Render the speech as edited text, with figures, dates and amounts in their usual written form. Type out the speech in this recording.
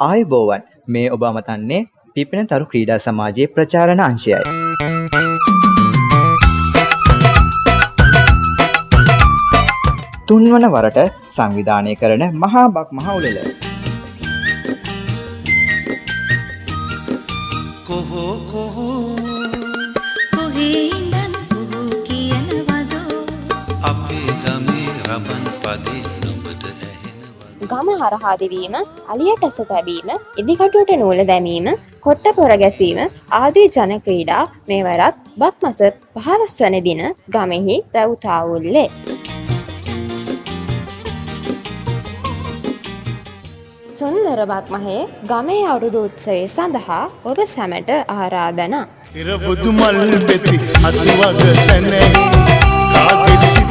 ආයුබෝවන් මේ ඔබ අමතන්නේ පිපෙනතරු ක්‍රීඩා සමාජයේ ප්‍රචාරණ අංශයයි. තුන්වන වරට සංවිධානය කරන මහා බක් මහ උළෙල. කොහෝ කොහෝ කොහේ ඉඳන් කොහෝ කියනවදෝ අපේ ගමේ රබන් පදේ නුඹට ඇහෙනවද? ගම හරහා දිවීම, අලියට ඇස තැබීම, ඉදිකටුවට නූල දැමීම, කොට්ට පොර ගැසීම ආදී ජන ක්‍රීඩා මෙවරත් බක් මස 15 වන දින ගමෙහි පැවුතාවුල්ලේ. සුන්දර බක් මහේ ගමේ අවුරුදු උත්සවය සඳහා ඔබ සැමට ආරාධනා. ඉර බුදු මල් පෙති අතුවග සැනේ කාගෙදි